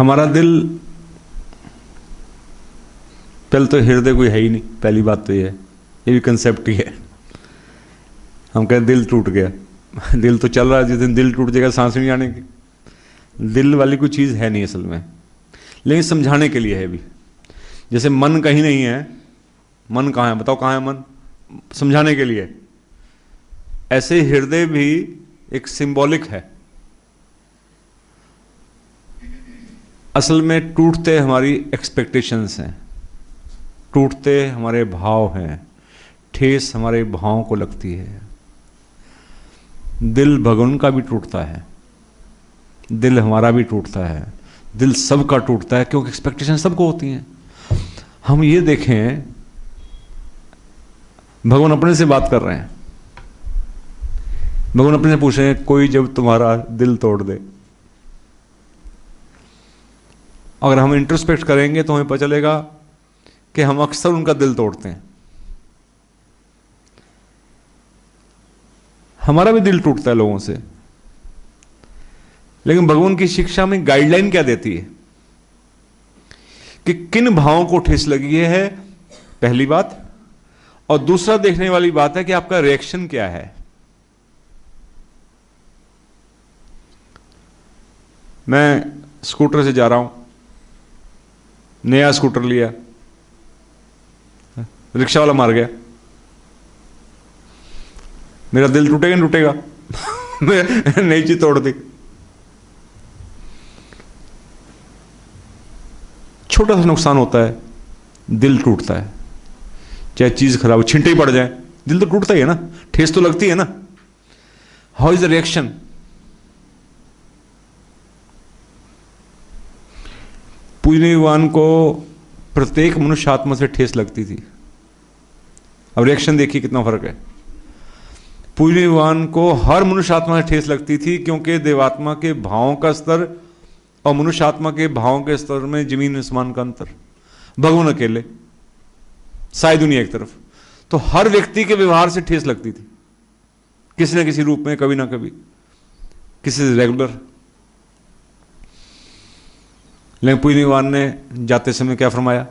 हमारा दिल, पहले तो हृदय कोई है ही नहीं, पहली बात तो ये है, ये भी कंसेप्ट ही है। हम कहते दिल टूट गया, दिल तो चल रहा है, जिस दिन दिल टूट जाएगा सांस नहीं आने की। दिल वाली कोई चीज़ है नहीं असल में, लेकिन समझाने के लिए है भी। जैसे मन कहीं नहीं है, मन कहाँ है बताओ, कहाँ है मन, समझाने के लिए। ऐसे हृदय भी एक सिंबॉलिक है। असल में टूटते हमारी एक्सपेक्टेशंस हैं, टूटते हमारे भाव हैं, ठेस हमारे भावों को लगती है। दिल भगवान का भी टूटता है, दिल हमारा भी टूटता है, दिल सबका टूटता है, क्योंकि एक्सपेक्टेशन सबको होती हैं। हम ये देखें, भगवान अपने से बात कर रहे हैं, भगवान अपने से पूछ रहे हैं, कोई जब तुम्हारा दिल तोड़ दे। अगर हम इंट्रोस्पेक्ट करेंगे तो हमें पता चलेगा कि हम अक्सर उनका दिल तोड़ते हैं। हमारा भी दिल टूटता है लोगों से, लेकिन भगवान की शिक्षा में गाइडलाइन क्या देती है कि किन भावों को ठेस लगी है, पहली बात। और दूसरा देखने वाली बात है कि आपका रिएक्शन क्या है। मैं स्कूटर से जा रहा हूं, नया स्कूटर लिया, रिक्शा वाला मार गया, मेरा दिल टूटेगा नहीं टूटेगा? नई चीज तोड़ दी, छोटा सा नुकसान होता है, दिल टूटता है। चाहे चीज खराब हो, छींटे ही पड़ जाए, दिल तो टूटता ही है ना, ठेस तो लगती है ना। How is the reaction? पूजनीय भगवान को प्रत्येक मनुष्य आत्मा से ठेस लगती थी। अब रिएक्शन देखिए कितना फर्क है। पूजनीय भगवान को हर मनुष्य आत्मा से ठेस लगती थी, क्योंकि देवात्मा के भावों का स्तर और मनुष्य आत्मा के भावों के स्तर में जमीन आसमान का अंतर। भगवान अकेले, सारी दुनिया एक तरफ, तो हर व्यक्ति के व्यवहार से ठेस लगती थी, किसी न किसी रूप में, कभी ना कभी, किसी से रेगुलर। लेकिन पूजनीय भगवान ने जाते समय क्या फरमाया?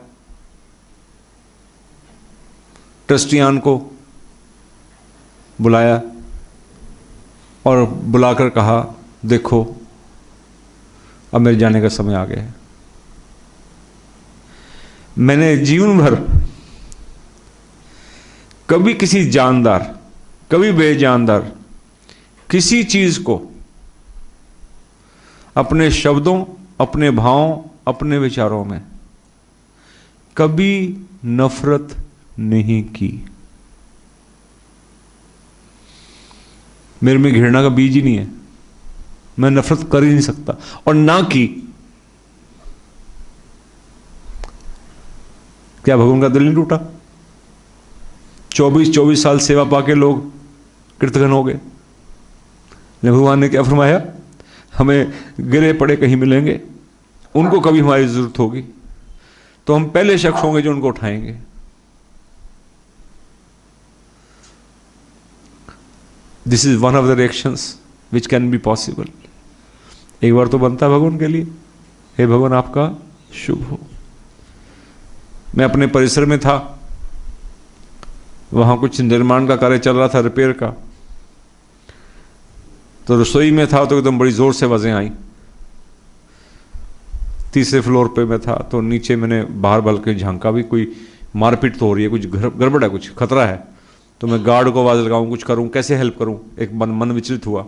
ट्रस्टियान को बुलाया और बुलाकर कहा, देखो अब मेरे जाने का समय आ गया है। मैंने जीवन भर कभी किसी जानदार, कभी बेजानदार किसी चीज को अपने शब्दों, अपने भावों, अपने विचारों में कभी नफरत नहीं की। मेरे में घृणा का बीज ही नहीं है, मैं नफरत कर ही नहीं सकता, और ना की। क्या भगवान का दिल नहीं टूटा? 24 साल सेवा पाके लोग कृतघ्न हो गए, लेकिन भगवान ने क्या फरमाया? हमें गिरे पड़े कहीं मिलेंगे, उनको कभी हमारी जरूरत होगी तो हम पहले शख्स होंगे जो उनको उठाएंगे। This is one of the reactions which can be possible. एक बार तो बनता है भगवान के लिए, हे भगवान आपका शुभ हो। मैं अपने परिसर में था, वहां कुछ निर्माण का कार्य चल रहा था, रिपेयर का। तो रसोई में था तो एकदम बड़ी जोर से आवाजें आई। तीसरे फ्लोर पे मैं था, तो नीचे मैंने बाहर बल के झांका भी, कोई मारपीट तो हो रही है, कुछ गड़बड़ है, कुछ खतरा है। तो मैं गार्ड को आवाज लगाऊं, कुछ करूं, कैसे हेल्प करूं, एक मन विचलित हुआ।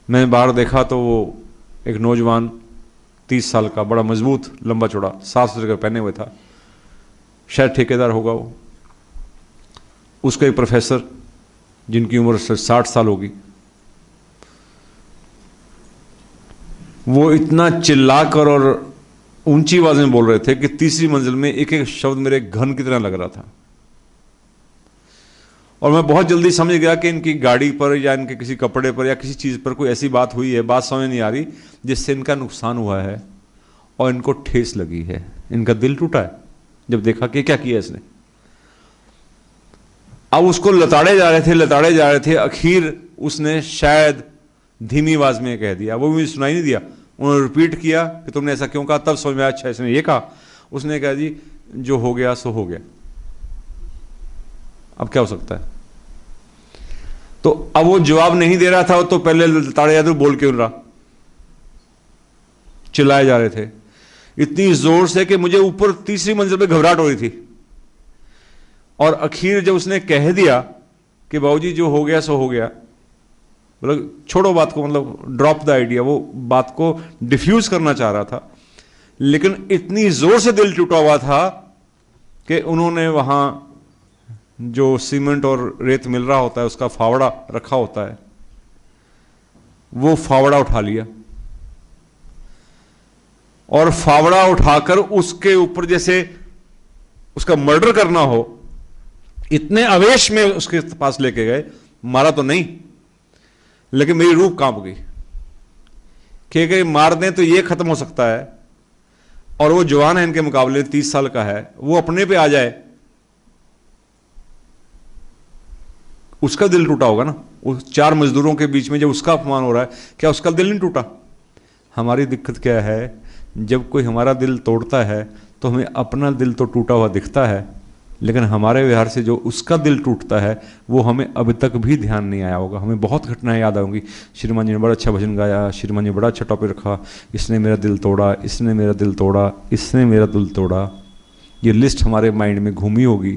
मैंने बाहर देखा तो वो एक नौजवान 30 साल का, बड़ा मजबूत, लंबा चौड़ा, साफ सुथरे पहने हुए था, शायद ठेकेदार होगा वो। उसका एक प्रोफेसर जिनकी उम्र 60 साल होगी, वो इतना चिल्लाकर और ऊंची आवाज में बोल रहे थे कि तीसरी मंजिल में एक एक शब्द मेरे घन की तरह लग रहा था। और मैं बहुत जल्दी समझ गया कि इनकी गाड़ी पर या इनके किसी कपड़े पर या किसी चीज़ पर कोई ऐसी बात हुई है, बात समझ नहीं आ रही, जिससे इनका नुकसान हुआ है और इनको ठेस लगी है, इनका दिल टूटा है जब देखा कि क्या किया इसने। अब उसको लताड़े जा रहे थे, आखिर उसने शायद धीमी आवाज में कह दिया, वो मुझे सुनाई नहीं दिया, उन्होंने रिपीट किया कि तुमने ऐसा क्यों कहा, तब समझ में आया अच्छा इसने ये कहा। उसने कहा जी जो हो गया सो हो गया, अब क्या हो सकता है। तो अब वो जवाब नहीं दे रहा था, तो पहले ताड़े यादव बोल क्यों रहा, चिल्लाए जा रहे थे इतनी जोर से कि मुझे ऊपर तीसरी मंजिल पे घबराहट हो रही थी। और आखिर जब उसने कह दिया कि बाबूजी जो हो गया सो हो गया, मतलब छोड़ो बात को, मतलब ड्रॉप द आइडिया, वो बात को डिफ्यूज करना चाह रहा था, लेकिन इतनी जोर से दिल टूटा हुआ था कि उन्होंने वहां जो सीमेंट और रेत मिल रहा होता है उसका फावड़ा रखा होता है, वो फावड़ा उठा लिया और फावड़ा उठाकर उसके ऊपर जैसे उसका मर्डर करना हो, इतने आवेश में उसके पास लेके गए। मारा तो नहीं, लेकिन मेरी रूह कांप गई कि अगर मार दें तो ये खत्म हो सकता है, और वो जवान है इनके मुकाबले 30 साल का है, वो अपने पे आ जाए, उसका दिल टूटा होगा ना। उस 4 मजदूरों के बीच में जब उसका अपमान हो रहा है, क्या उसका दिल नहीं टूटा। हमारी दिक्कत क्या है, जब कोई हमारा दिल तोड़ता है तो हमें अपना दिल तो टूटा हुआ दिखता है, लेकिन हमारे व्यवहार से जो उसका दिल टूटता है वो हमें अब तक भी ध्यान नहीं आया होगा। हमें बहुत घटनाएं याद आऊंगी, श्रीमान जी ने बड़ा अच्छा भजन गाया, श्रीमान जी ने बड़ा अच्छा टॉपिक रखा, इसने मेरा दिल तोड़ा, इसने मेरा दिल तोड़ा, इसने मेरा दिल तोड़ा। ये लिस्ट हमारे माइंड में घूमी होगी,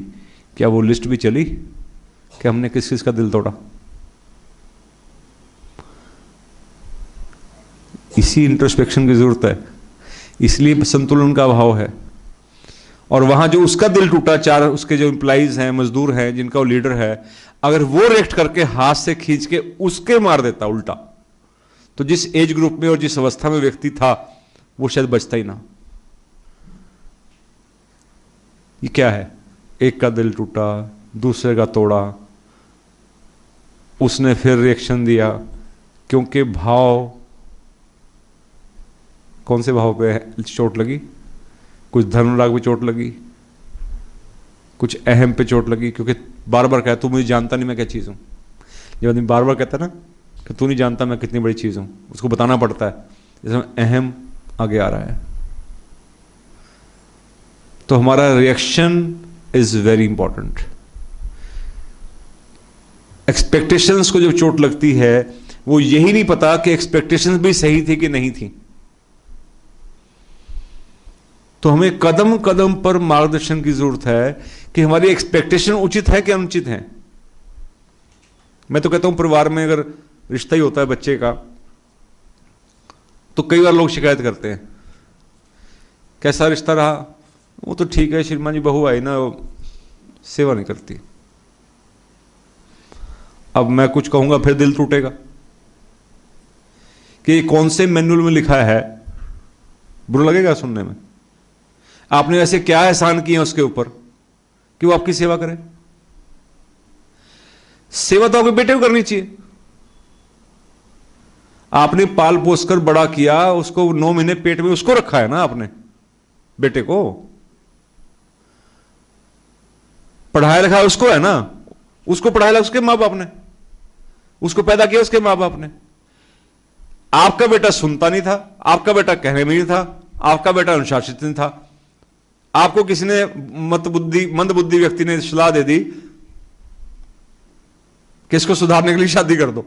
क्या वो लिस्ट भी चली कि हमने किस किस का दिल तोड़ा। इसी इंट्रोस्पेक्शन की जरूरत है, इसलिए संतुलन का अभाव है। और वहां जो उसका दिल टूटा, 4 उसके जो एम्प्लॉइज हैं, मजदूर हैं, जिनका वो लीडर है, अगर वो रिएक्ट करके हाथ से खींच के उसके मार देता उल्टा, तो जिस एज ग्रुप में और जिस अवस्था में व्यक्ति था वो शायद बचता ही ना। ये क्या है, एक का दिल टूटा, दूसरे का तोड़ा, उसने फिर रिएक्शन दिया, क्योंकि भाव, कौन से भाव पे चोट लगी, कुछ धर्मराग पे चोट लगी, कुछ अहम पे चोट लगी, क्योंकि बार बार कहता तू मुझे जानता नहीं मैं क्या चीज़ हूँ। जब आदमी बार बार कहता ना कि तू नहीं जानता मैं कितनी बड़ी चीज़ हूँ, उसको बताना पड़ता है, इसमें अहम आगे आ रहा है। तो हमारा reaction is very important. Expectations को जब चोट लगती है, वो यही नहीं पता कि एक्सपेक्टेशंस भी सही थी कि नहीं थी। तो हमें कदम कदम पर मार्गदर्शन की जरूरत है कि हमारी एक्सपेक्टेशन उचित है कि अनुचित है। मैं तो कहता हूं परिवार में अगर रिश्ता ही होता है बच्चे का, तो कई बार लोग शिकायत करते हैं, कैसा रिश्ता रहा, वो तो ठीक है, श्रीमान जी बहू आई ना सेवा नहीं करती। अब मैं कुछ कहूंगा फिर दिल टूटेगा कि कौन से मैनुअल में लिखा है, बुरा लगेगा सुनने में। आपने वैसे क्या एहसान किए उसके ऊपर कि वो आपकी सेवा करे। सेवा तो आपके बेटे को करनी चाहिए। आपने पाल पोस कर बड़ा किया, उसको 9 महीने पेट में उसको रखा है ना आपने, बेटे को पढ़ाया लिखा उसको है ना, उसको पढ़ाया उसके मां बाप ने, उसको पैदा किया उसके मां बाप ने। आपका बेटा सुनता नहीं था, आपका बेटा कहने में नहीं था, आपका बेटा अनुशासित नहीं था, आपको किसी ने मंद बुद्धि व्यक्ति ने सलाह दे दी कि इसको सुधारने के लिए शादी कर दो।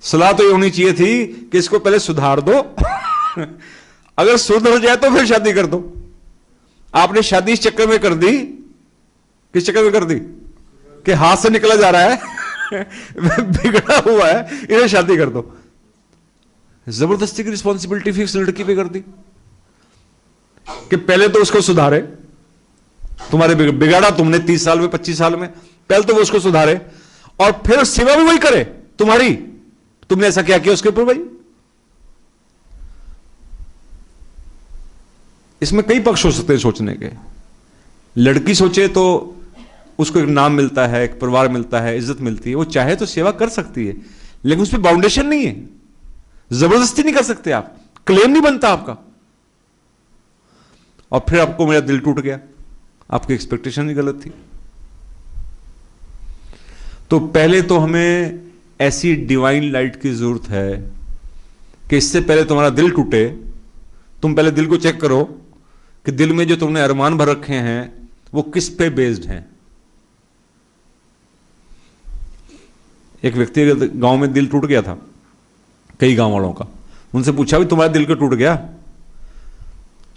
सलाह तो ये होनी चाहिए थी कि इसको पहले सुधार दो अगर सुधर जाए तो फिर शादी कर दो। आपने शादी इस चक्कर में कर दी, किस चक्कर में कर दी कि हाथ से निकला जा रहा है बिगड़ा हुआ है, इन्हें शादी कर दो। जबरदस्ती की रिस्पॉन्सिबिलिटी फिक्स लड़की पे कर दी कि पहले तो उसको सुधारे, तुम्हारे बिगाड़ा तुमने 30 साल में 25 साल में, पहले तो वो उसको सुधारे और फिर सेवा भी वही करे तुम्हारी। तुमने ऐसा क्या किया उसके ऊपर भाई। इसमें कई पक्ष हो सकते हैं सोचने के। लड़की सोचे तो उसको एक नाम मिलता है, एक परिवार मिलता है, इज्जत मिलती है, वो चाहे तो सेवा कर सकती है, लेकिन उसमें बाउंडेशन नहीं है, जबरदस्ती नहीं कर सकते आप, क्लेम नहीं बनता आपका। और फिर आपको मेरा दिल टूट गया, आपकी एक्सपेक्टेशन ही गलत थी। तो पहले तो हमें ऐसी डिवाइन लाइट की जरूरत है कि इससे पहले तुम्हारा दिल टूटे, तुम पहले दिल को चेक करो कि दिल में जो तुमने अरमान भर रखे हैं वो किस पे बेस्ड हैं। एक व्यक्ति गांव में दिल टूट गया था, कई गांव वालों का। उनसे पूछा भी तुम्हारा दिल क्यों टूट गया?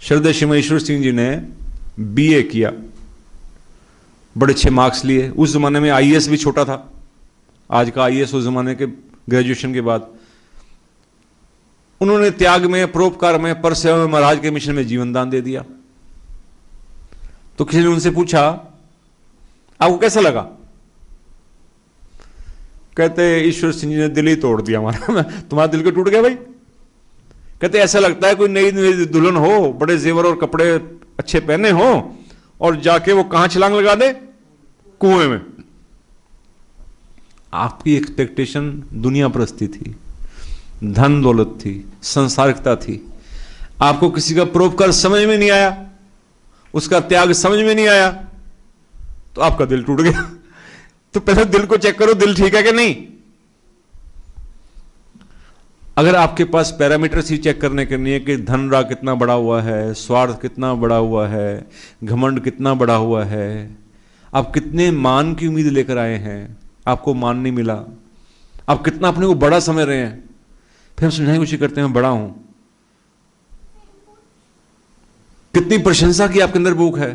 श्रद्धेय शिमेश्वर सिंह जी ने बीए किया, बड़े अच्छे मार्क्स लिए। उस जमाने में आईएएस भी छोटा था, आज का आईएएस उस जमाने के ग्रेजुएशन के बाद। उन्होंने त्याग में, परोपकार में, परसेवा में, महाराज के मिशन में जीवन दान दे दिया। तो किसी ने उनसे पूछा आपको कैसा लगा? कहते ईश्वर सिंह जी ने दिल ही तोड़ दिया हमारा। तुम्हारा दिल क्यों टूट गया भाई? कहते ऐसा लगता है कोई नई नई दुल्हन हो, बड़े जेवर और कपड़े अच्छे पहने हो, और जाके वो कहां छलांग लगा दे? कुएं में। आपकी एक्सपेक्टेशन दुनिया परस्ती थी, धन दौलत थी, संसारिकता थी। आपको किसी का परोपकार समझ में नहीं आया, उसका त्याग समझ में नहीं आया, तो आपका दिल टूट गया। तो पहले दिल को चेक करो, दिल ठीक है कि नहीं। अगर आपके पास पैरामीटर्स ही चेक करने के नहीं है कि धन राग कितना बड़ा हुआ है, स्वार्थ कितना बड़ा हुआ है, घमंड कितना बड़ा हुआ है, आप कितने मान की उम्मीद लेकर आए हैं, आपको मान नहीं मिला, आप कितना अपने को बड़ा समझ रहे हैं, फिर हम समझाने की कोशिश करते हैं मैं बड़ा हूं। कितनी प्रशंसा की आपके अंदर भूख है।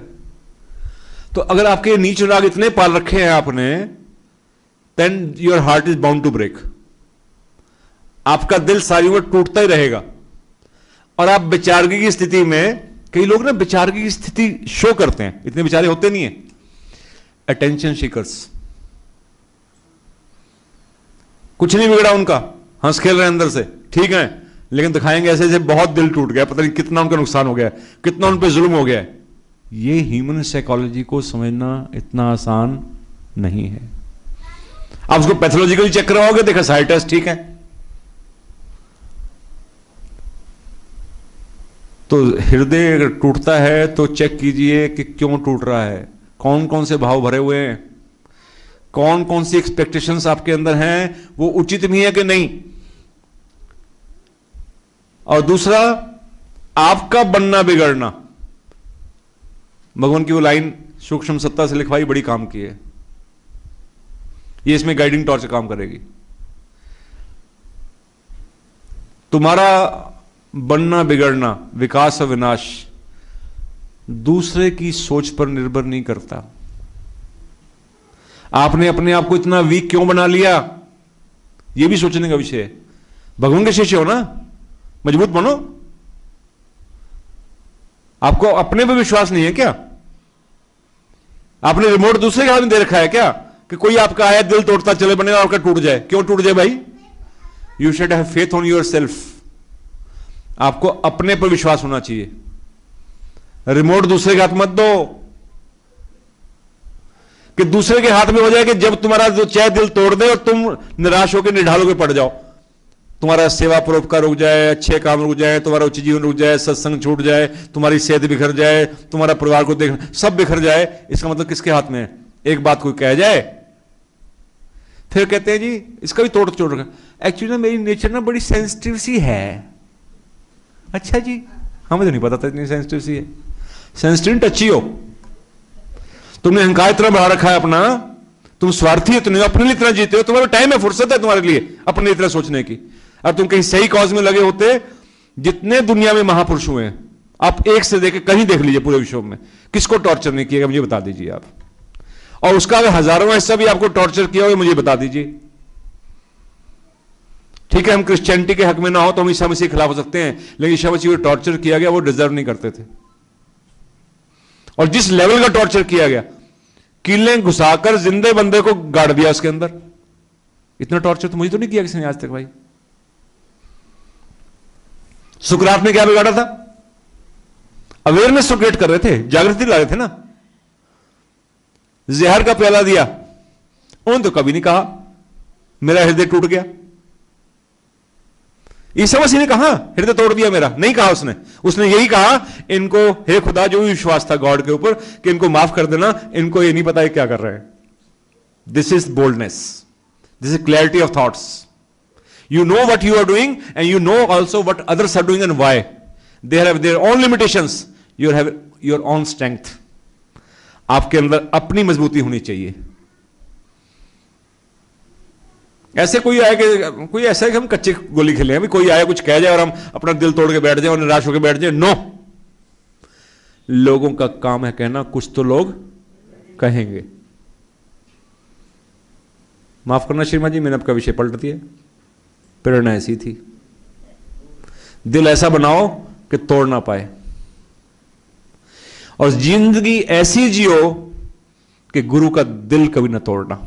तो अगर आपके नीच राग इतने पाल रखे हैं आपने, then your heart is bound to break. आपका दिल सारी उम्र टूटता ही रहेगा, और आप बेचारगी की स्थिति में, कई लोग ना बेचारगी की स्थिति शो करते हैं, इतने बेचारे होते नहीं है, अटेंशन सीकर्स। कुछ नहीं बिगड़ा उनका, हंस खेल रहे हैं अंदर से, ठीक है, लेकिन दिखाएंगे ऐसे जैसे बहुत दिल टूट गया, पता नहीं कितना उनका नुकसान हो गया है, कितना उन पे जुल्म हो गया है। ये ह्यूमन साइकोलॉजी को समझना इतना आसान नहीं है। आप उसको पैथोलॉजिकली चेक करवाओगे, देखा साइड टेस्ट ठीक है, तो हृदय अगर टूटता है तो चेक कीजिए कि क्यों टूट रहा है, कौन कौन से भाव भरे हुए हैं, कौन कौन सी एक्सपेक्टेशंस आपके अंदर हैं, वो उचित भी है कि नहीं। और दूसरा, आपका बनना बिगड़ना। भगवान की वो लाइन सूक्ष्म सत्ता से लिखवाई बड़ी काम की है, ये इसमें गाइडिंग टॉर्च काम करेगी। तुम्हारा बनना बिगड़ना, विकास और विनाश दूसरे की सोच पर निर्भर नहीं करता। आपने अपने आप को इतना वीक क्यों बना लिया, यह भी सोचने का विषय है। भगवान के शिष्य हो ना, मजबूत बनो। आपको अपने पे विश्वास नहीं है क्या? आपने रिमोट दूसरे के हाथ में दे रखा है क्या कि कोई आपका आया दिल तोड़ता चले बने और आपका टूट जाए? क्यों टूट जाए भाई? You should have faith on your self. आपको अपने पर विश्वास होना चाहिए। रिमोट दूसरे के हाथ मत दो कि दूसरे के हाथ में हो जाए कि जब तुम्हारा जो चाहे दिल तोड़ दे और तुम निराश होकर निढाल होकर पड़ जाओ, तुम्हारा सेवा परोपकार रुक जाए, अच्छे काम रुक जाए, तुम्हारा उच्च जीवन रुक जाए, सत्संग छूट जाए, तुम्हारी सेहत बिखर जाए, तुम्हारा परिवार को देखना सब बिखर जाए। इसका मतलब किसके हाथ में है? एक बात कोई कह जाए फिर कहते हैं जी इसका भी तोड़ रखा। एक्चुअली ना मेरी नेचर ना बड़ी सेंसिटिव सी है। अच्छा जी, हमें तो नहीं पता था इतनी सेंसिटिव सी है। सेंसिटिव टची हो, तुमने अहंकार इतना बढ़ा रखा है अपना, तुम स्वार्थी इतने हो, अपने लिए इतना जीते हो, तुम्हारा टाइम है, फुर्सत है तुम्हारे लिए अपने इतना सोचने की। और तुम कहीं सही कॉज में लगे होते, जितने दुनिया में महापुरुष हुए हैं, आप एक से देखे कहीं देख लीजिए पूरे विश्व में, किसको टॉर्चर नहीं किया मुझे बता दीजिए आप। और उसका अगर हजारों हिस्सा भी आपको टॉर्चर किया हो मुझे बता दीजिए। ठीक है, हम क्रिश्चियनिटी के हक में ना हो तो हम ईसा मसीह के खिलाफ हो सकते हैं, लेकिन ईसा मसीह को टॉर्चर किया गया वो डिजर्व नहीं करते थे। और जिस लेवल का टॉर्चर किया गया, कीलें घुसाकर जिंदे बंदे को गाड़ दिया उसके अंदर, इतना टॉर्चर तो मुझे तो नहीं किया किसी ने आज तक भाई। सुकरात ने क्या बिगाड़ा था? अवेयरनेस तो क्रिएट कर रहे थे, जागृति ला रहे थे ना। जहर का प्याला दिया, उन्होंने तो कभी नहीं कहा मेरा हृदय टूट गया। ईसा मसीह ने कहा हृदय तोड़ दिया मेरा? नहीं कहा उसने। उसने यही कहा इनको, हे खुदा, जो भी विश्वास था गॉड के ऊपर कि इनको माफ कर देना, इनको ये नहीं पता है क्या कर रहे हैं। This is boldness. This is clarity of thoughts. You know what you are doing and you know also what others are doing and why. They have their own limitations. You have your own strength. आपके अंदर अपनी मजबूती होनी चाहिए. ऐसे कोई आए कि कोई ऐसा है कि हम कच्चे गोली खेले, अभी कोई आया कुछ कह जाए और हम अपना दिल तोड़ के बैठ जाए और निराश होकर बैठ जाए. नो, लोगों का काम है कहना, कुछ तो लोग कहेंगे. माफ करना श्रीमान जी, मैंने आपका विषय पलट दिया. प्रेरणा ऐसी थी. दिल ऐसा बनाओ कि तोड़ ना पाए, और जिंदगी ऐसी जियो कि गुरु का दिल कभी ना तोड़ना,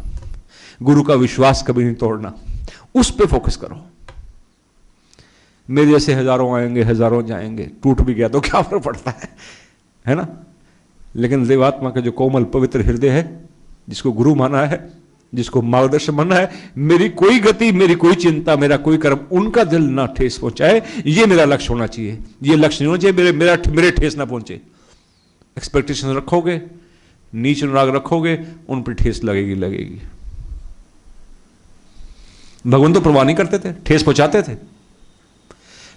गुरु का विश्वास कभी नहीं तोड़ना. उस पे फोकस करो. मेरे जैसे हजारों आएंगे, हजारों जाएंगे, टूट भी गया तो क्या फर्क पड़ता है ना. लेकिन देवात्मा का जो कोमल पवित्र हृदय है, जिसको गुरु माना है, जिसको मार्गदर्शन मानना है, मेरी कोई गति, मेरी कोई चिंता, मेरा कोई कर्म उनका दिल ना ठेस पहुंचाए, ये मेरा लक्ष्य होना चाहिए. ये लक्ष्य नहीं होना चाहिए मेरे ठेस ना पहुंचे. एक्सपेक्टेशन रखोगे, नीच अनुराग रखोगे, उन पर ठेस लगेगी. भगवान तो परवाह नहीं करते थे, ठेस पहुंचाते थे,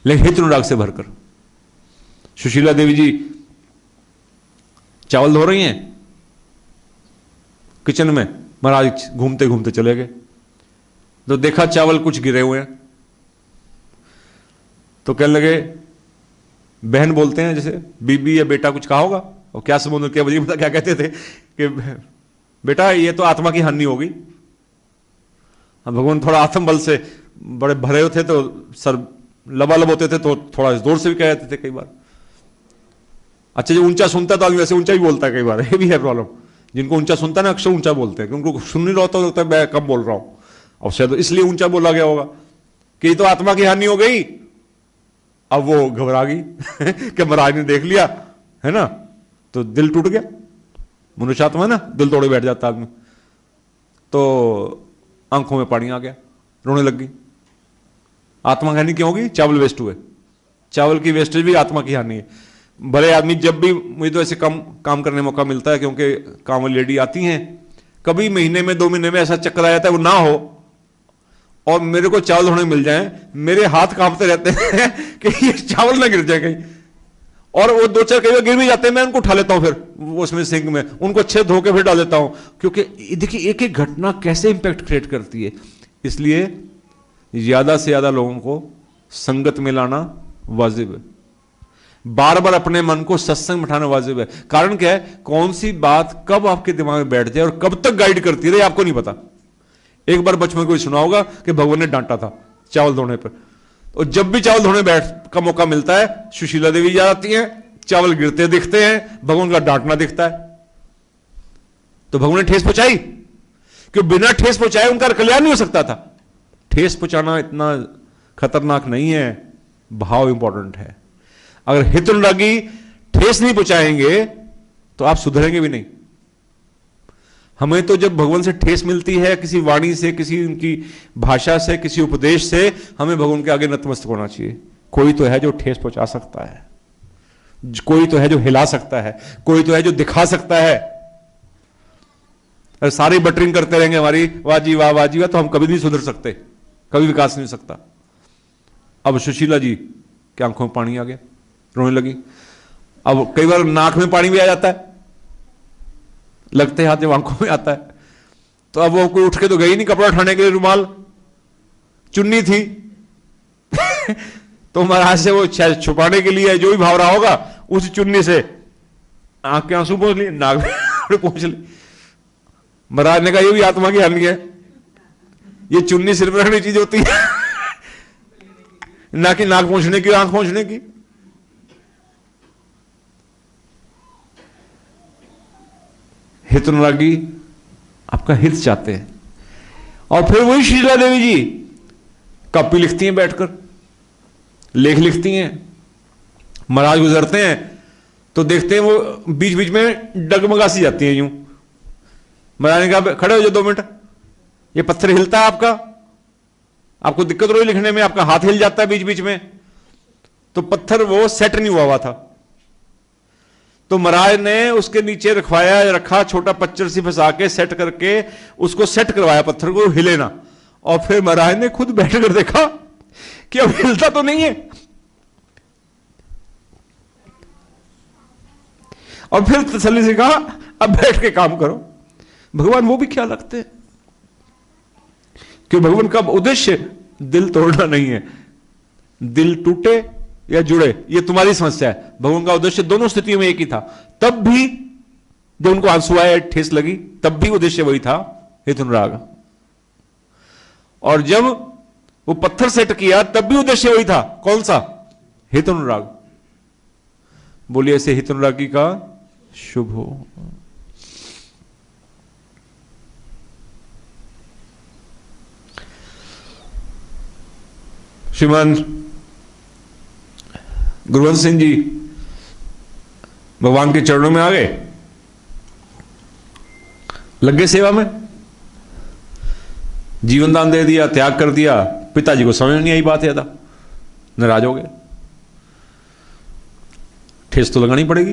लेकिन हित अनुराग से भरकर. सुशीला देवी जी चावल धो रही हैं किचन में, महाराज घूमते घूमते चले गए तो देखा चावल कुछ गिरे हुए हैं. तो कहने लगे, बहन बोलते हैं जैसे बीबी या बेटा कुछ कहा होगा, और क्या संबंध, क्या वजह, क्या कहते थे कि बेटा ये तो आत्मा की हानि होगी. भगवान थोड़ा आत्म बल से बड़े भरे होते तो सर लबालब होते थे, तो थोड़ा जोर से भी कह देते थे कई बार. अच्छा, जो ऊंचा सुनता तो आदमी वैसे ऊंचा ही बोलता है कई बार, ये भी है प्रॉब्लम. जिनको ऊंचा सुनता है ना, अक्सर ऊंचा बोलते हैं, उनको सुन नहीं रहा होता, लगता है मैं कब बोल रहा हूं, और शायद इसलिए ऊंचा बोला गया होगा कि तो आत्मा की हानि हो गई. अब वो घबरा गई कि महाराज ने देख लिया है ना, तो दिल टूट गया. मनुष्य आत्मा है ना, दिल तोड़े बैठ जाता आदमी. तो आंखों में पानी आ गया, रोने लग गई. आत्मा की हानि क्यों होगी? चावल वेस्ट हुए. चावल की वेस्टेज भी आत्मा की हानि है. भले आदमी, जब भी मुझे तो ऐसे कम काम करने मौका मिलता है, क्योंकि काम वाली लेडी आती हैं, कभी महीने में 2 महीने में ऐसा चक्कर आ जाता है वो ना हो और मेरे को चावल धोने मिल जाए, मेरे हाथ कांपते रहते हैं कि ये चावल ना गिर जाए कहीं. और वो 2-4 कई बार गिर भी जाते हैं, मैं उनको उठा लेता हूं फिर उसमें सिंक में, उनको अच्छे धो के फिर डाल देता हूं, क्योंकि देखिए एक एक घटना कैसे इंपैक्ट क्रिएट करती है. इसलिए ज्यादा से ज्यादा लोगों को संगत में लाना वाजिब है. बार बार अपने मन को सत्संग में उठाना वाजिब है. कारण क्या है? कौन सी बात कब आपके दिमाग में बैठ जाए और कब तक गाइड करती रहे आपको नहीं पता. एक बार बचपन को सुना होगा कि भगवान ने डांटा था चावल धोने पर, और जब भी चावल धोने बैठ का मौका मिलता है, सुशीला देवी याद आती हैं, चावल गिरते दिखते हैं, भगवान का डांटना दिखता है. तो भगवान ने ठेस पहुंचाई, क्यों? बिना ठेस पहुंचाए उनका कल्याण नहीं हो सकता था. ठेस पहुंचाना इतना खतरनाक नहीं है, भाव इंपॉर्टेंट है. अगर हित अनुरागी ठेस नहीं पहुंचाएंगे तो आप सुधरेंगे भी नहीं. हमें तो जब भगवान से ठेस मिलती है, किसी वाणी से, किसी उनकी भाषा से, किसी उपदेश से, हमें भगवान के आगे नतमस्तक होना चाहिए. कोई तो है जो ठेस पहुंचा सकता है, कोई तो है जो हिला सकता है, कोई तो है जो दिखा सकता है. अगर सारी बटरिंग करते रहेंगे हमारी वाह जी वाह तो हम कभी नहीं सुधर सकते, कभी विकास नहीं हो सकता. अब सुशीला जी की आंखों में पानी आ गया, रोने लगी. अब कई बार नाक में पानी भी आ जाता है, लगते हाथ जब आंखों में आता है. तो अब वो कोई उठ के तो गई नहीं कपड़ा उठाने के लिए, रुमाल चुन्नी थी तो महाराज से वो छुपाने के लिए जो भी भाव रहा होगा, उस चुन्नी से आंख के आंसू पहुंच लिए, नाक में पहुंच ली. महाराज ने कहा ये भी आत्मा की हानि है, ये चुन्नी सिर पर रखने चीज होती है ना कि नाक पहुंचने की, आंख पहुंचने की. हित अनुरागी आपका हित चाहते हैं. और फिर वही शीला देवी जी कॉपी लिखती हैं, बैठकर लेख लिखती हैं. महाराज गुजरते हैं तो देखते हैं वो बीच बीच में डगमगा सी जाती हैं यूं. महाराज ने कहा खड़े हो जाओ 2 मिनट, ये पत्थर हिलता है आपका, आपको दिक्कत हो रही लिखने में, आपका हाथ हिल जाता है बीच बीच में. तो पत्थर वो सेट नहीं हुआ था. तो महाराज ने उसके नीचे रखा छोटा पच्चर सी फंसा के सेट करके उसको सेट करवाया, पत्थर को हिले ना. और फिर महाराज ने खुद बैठकर देखा कि अब हिलता तो नहीं है, और फिर तसल्ली से कहा अब बैठ के काम करो। भगवान वो भी ख्याल रखते हैं कि भगवान का उद्देश्य दिल तोड़ना नहीं है। दिल टूटे या जुड़े ये तुम्हारी समस्या है, भगवान का उद्देश्य दोनों स्थितियों में एक ही था। तब भी जब उनको आंसू आए, ठेस लगी, तब भी उद्देश्य वही था, हेतुनुराग। और जब वो पत्थर सेट किया तब भी उद्देश्य वही था, कौन सा? हेतुनुराग। बोलिए ऐसे हेतुनुरागी का शुभ हो। श्रीमान गुरुवंश सिंह जी भगवान के चरणों में आ गए, लग गए सेवा में, जीवन दान दे दिया, त्याग कर दिया। पिताजी को समझ नहीं आई बात, ज्यादा नाराज हो गए। ठेस तो लगानी पड़ेगी।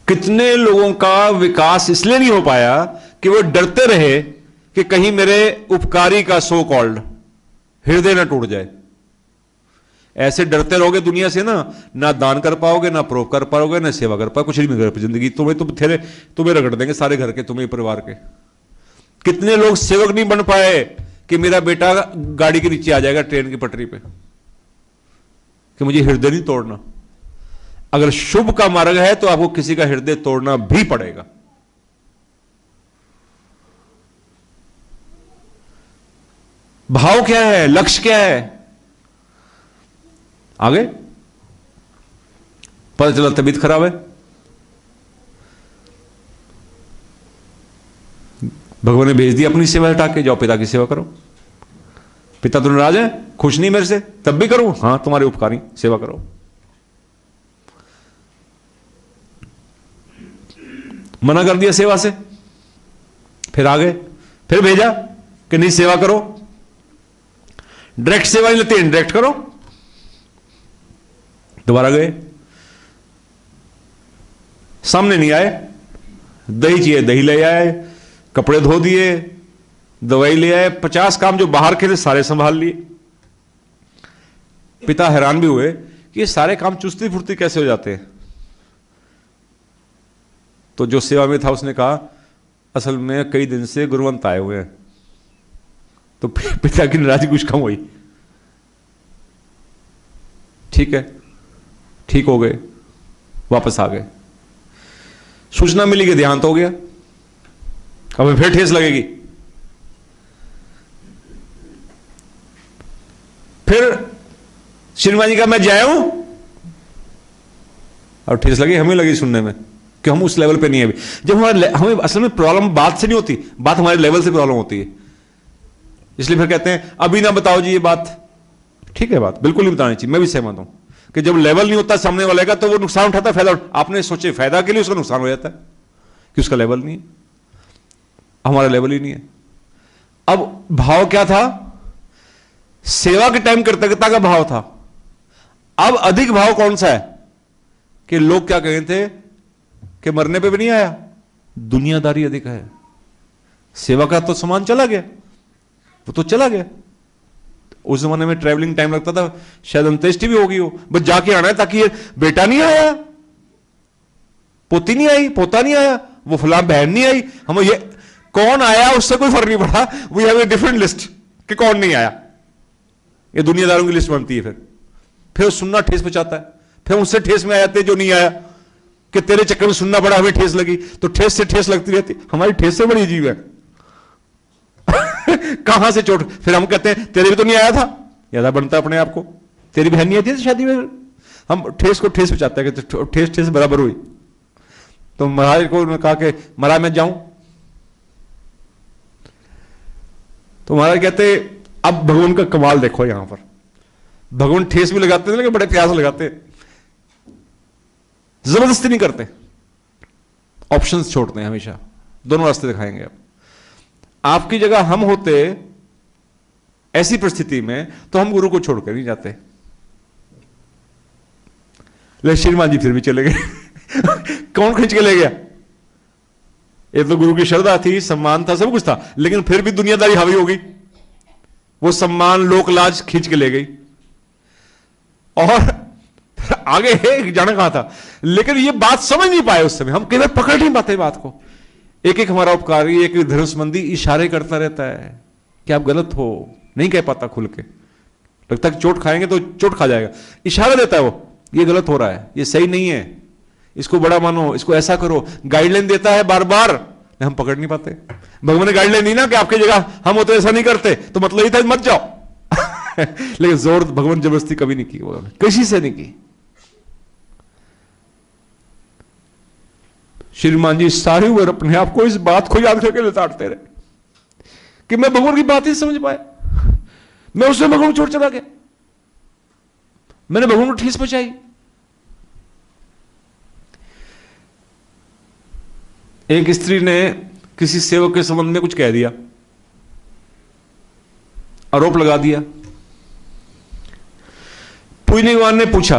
कितने लोगों का विकास इसलिए नहीं हो पाया कि वो डरते रहे कि कहीं मेरे उपकारी का सो कॉल्ड हृदय ना टूट जाए। ऐसे डरते रहोगे दुनिया से ना दान कर पाओगे, ना परोपकार कर पाओगे, ना सेवा कर पाओगे, कुछ नहीं कर जिंदगी। तुम्हें रगड़ देंगे सारे घर के, तुम्हें परिवार के। कितने लोग सेवक नहीं बन पाए कि मेरा बेटा गाड़ी के नीचे आ जाएगा ट्रेन की पटरी पे, कि मुझे हृदय नहीं तोड़ना। अगर शुभ का मार्ग है तो आपको किसी का हृदय तोड़ना भी पड़ेगा। भाव क्या है, लक्ष्य क्या है? आगे पता चला तबीयत खराब है, भगवान ने भेज दिया अपनी सेवा हटा के, जाओ पिता की सेवा करो। पिता तो नाराज है, खुश नहीं मेरे से, तब भी करूं? हां, तुम्हारे उपकारी, सेवा करो। मना कर दिया सेवा से, फिर आ गए, फिर भेजा कि नहीं सेवा करो, डायरेक्ट सेवा नहीं लेते, इनडायरेक्ट करो। दोबारा गए, सामने नहीं आए, दही चाहिए दही ले आए, कपड़े धो दिए, दवाई ले आए, 50 काम जो बाहर के थे सारे संभाल लिए। पिता हैरान भी हुए कि ये सारे काम चुस्ती फुर्ती कैसे हो जाते हैं। तो जो सेवा में था उसने कहा असल में कई दिन से गुरुवंत आए हुए हैं। तो पिता की नाराजगी कुछ कम हुई। ठीक है, ठीक हो गए, वापस आ गए। सूचना मिली कि देहांत हो गया, अब फिर ठेस लगेगी। फिर श्रीमान जी का मैं जाया हूं, और ठेस लगी, हमें लगी सुनने में कि हम उस लेवल पे नहीं है अभी। जब हमें असल में प्रॉब्लम बात से नहीं होती, बात हमारे लेवल से प्रॉब्लम होती है। इसलिए फिर कहते हैं अभी ना बताओ जी ये बात। ठीक है, बात बिल्कुल नहीं बतानी चाहिए, मैं भी सहमत हूं कि जब लेवल नहीं होता सामने वाले का तो वो नुकसान उठाता है, फायदा आपने सोचे फायदा के लिए उसका नुकसान हो जाता है कि उसका लेवल नहीं है, हमारा लेवल ही नहीं है। अब भाव क्या था? सेवा के टाइम कृतज्ञता का भाव था। अब अधिक भाव कौन सा है कि लोग क्या कहे थे कि मरने पे भी नहीं आया, दुनियादारी अधिक है। सेवा का तो सामान चला गया, वो तो चला गया। उस जमाने में ट्रैवलिंग टाइम लगता था, शायद अंत्येष्टि भी होगी, हो बस जाके आना है, ताकि ये बेटा नहीं आया, पोती नहीं आई, पोता नहीं आया, वो फलां बहन नहीं आई, हम ये कौन आया उससे कोई फर्क नहीं पड़ा। We have a different list कि कौन नहीं आया। ये दुनियादारों की लिस्ट बनती है। फिर सुनना ठेस पहुंचाता है, फिर उससे ठेस में आ जाते जो नहीं आया कि तेरे चक्कर में सुनना पड़ा, हमें ठेस लगी, तो ठेस से ठेस लगती रहती। हमारी ठेस से बड़ी अजीब है। कहां से चोट, फिर हम कहते हैं तेरे भी तो नहीं आया था, याद बनता अपने आप को, तेरी बहन नहीं आई थी शादी में। हम ठेस को ठेस पहुंचाते हैं कि ठेस ठेस बराबर हुई। तो महाराज को कहा कि महाराज मैं जाऊं, तो महाराज कहते अब भगवान का कमाल देखो, यहां पर भगवान ठेस भी लगाते हैं लेकिन बड़े प्यार से लगाते हैं, जबरदस्ती नहीं करते, ऑप्शंस छोड़ते हैं हमेशा, दोनों रास्ते दिखाएंगे। अब आपकी जगह हम होते ऐसी परिस्थिति में तो हम गुरु को छोड़कर नहीं जाते, लेकिन श्रीमान जी फिर भी चले गए। कौन खींच के ले गया? एक तो गुरु की श्रद्धा थी, सम्मान था, सब कुछ था, लेकिन फिर भी दुनियादारी हावी हो गई। वो सम्मान, लोक लाज खींच के ले गई और आगे है जाना कहां था। लेकिन ये बात समझ नहीं पाए उस समय, हम केवल पकड़ नहीं पाते बात को। एक एक हमारा उपकारी, एक एक धनुष्मंदी इशारे करता रहता है कि आप गलत हो, नहीं कह पाता खुल के, लगता है चोट खाएंगे तो चोट खा जाएगा, इशारा देता है वो, ये गलत हो रहा है, ये सही नहीं है, इसको बड़ा मानो, इसको ऐसा करो, गाइडलाइन देता है बार बार, हम पकड़ नहीं पाते। भगवान ने गाइडलाइन दी ना कि आपकी जगह हम होते ऐसा नहीं करते, तो मतलब ही था मत जाओ लेकिन जोर भगवान जबरदस्ती कभी नहीं की, किसी से नहीं की। श्रीमान जी सारी उम्र अपने आप को इस बात को याद करके लताड़ते रहे कि मैं भगवान की बात ही समझ पाया, मैं उसमें भगवान को छोड़ चला गया, मैंने भगवान को ठेस पहुंचाई। एक स्त्री ने किसी सेवक के संबंध में कुछ कह दिया, आरोप लगा दिया। पूजनीय भगवान ने पूछा,